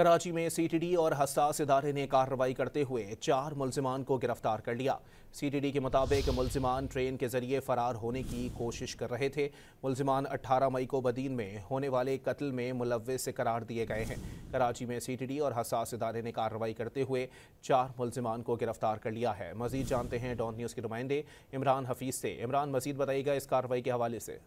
कराची में सीटीडी और हसास इदारे ने कार्रवाई करते हुए 4 मुल्जिमान को गिरफ्तार कर लिया। सीटीडी के मुताबिक मुल्जिमान ट्रेन के जरिए फरार होने की कोशिश कर रहे थे। मुल्जिमान 18 मई को बदीन में होने वाले कत्ल में मुलव्विस करार दिए गए हैं। कराची में सीटीडी और हसास इदारे ने कार्रवाई करते हुए 4 मुल्जिमान को गिरफ्तार कर लिया है। मजीद जानते हैं डॉन न्यूज़ के नुमाइंदे इमरान हफीज से। इमरान, मजीद बताइएगा इस कार्रवाई के हवाले से।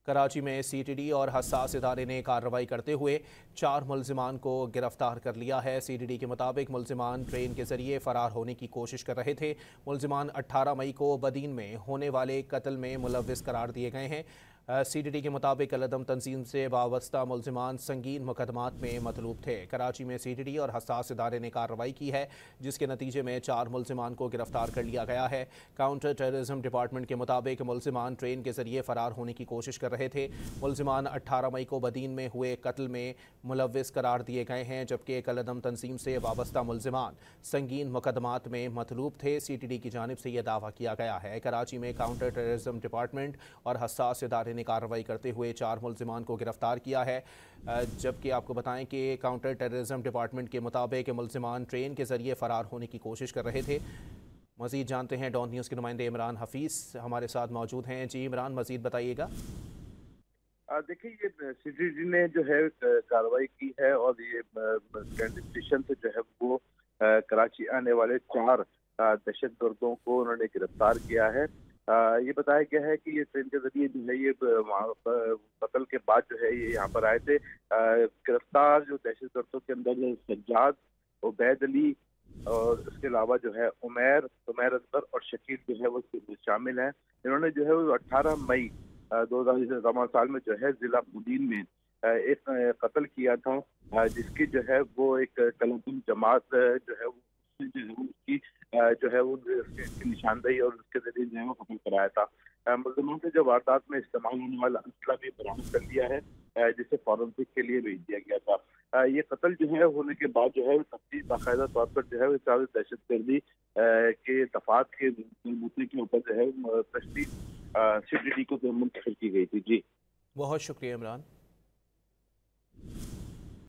कराची में सीटीडी और हसास इदारे ने कार्रवाई करते हुए 4 मुल्जिमान को गिरफ्तार कर लिया है। सीटीडी के मुताबिक मुल्जिमान ट्रेन के जरिए फरार होने की कोशिश कर रहे थे। मुल्जिमान 18 मई को बदीन में होने वाले कत्ल में मुलव्विस करार दिए गए हैं। सीटीडी के मुताबिक अलदम तंजीम से वाबस्ता मुल्जिमान संगीन मुकदमात में मतलूब थे। कराची में सीटीडी और हसास इदारे ने कार्रवाई की है, जिसके नतीजे में 4 मुल्जिमान को गिरफ्तार कर लिया गया है। काउंटर टेररिज्म डिपार्टमेंट के मुताबिक मुल्जिमान ट्रेन के जरिए फरार होने की कोशिश कर रहे थे। मुल्जिमान 18 मई को बदीन में हुए कत्ल में मुलव्विस करार दिए गए हैं, जबकि एक अलदम तंजीम से वाबस्ता मुल्जिमान संगीन मुकदमात में मतलूब थे। सीटीडी की जानिब से यह दावा किया गया है। कराची में काउंटर टेररिज्म डिपार्टमेंट और हसास इदारे ने कार्रवाई करते हुए 4 मुल्जिमान को गिरफ्तार किया है। जबकि आपको बताएं कि काउंटर टेररिज्म डिपार्टमेंट के मुताबिक मुल्जिमान ट्रेन के जरिए फरार होने की कोशिश कर रहे थे। मजीद जानते हैं डॉन न्यूज़ के नुमाइंदे इमरान हफीज हमारे साथ मौजूद हैं। जी इमरान, मजीद बताइएगा। देखिए, ये सीटीडी ने जो है कार्रवाई की है और ये कैंट स्टेशन से जो है वो कराची आने वाले 4 दहशत गर्दों को उन्होंने गिरफ्तार किया है। ये बताया गया है कि ये ट्रेन के जरिए जो है ये कत्ल के बाद जो है ये यहाँ पर आए थे। गिरफ्तार जो दहशत गर्दों के अंदर सज्जाद, उबैद अली और उसके अलावा जो है उमैर अजहर और शकील जो है वो शामिल हैं। इन्होंने जो है वो 18 मई 2000 साल में जो है जिला बुदीन में एक कत्ल किया था, जिसकी जो है वो एक कलंकुम जमात जो है उसने जो है उसकी जो है वो उसकी निशानदेही और उसके जरिए जो है वो कत्ल कराया था। मुल्जिमों से जो वारदात में इस्तेमाल होने वाला असला भी बरामद कर लिया है, जिसे फॉरेंसिक के लिए भेज दिया गया था। ये कत्ल जो है होने के बाद जो है तफ्तीश बाकायदा तौर पर जो है दहशतगर्दी के दफात के बूते के ऊपर जो है तफ्तीश सीटीडी को मुंतकिल की गई थी। जी, बहुत शुक्रिया इमरान।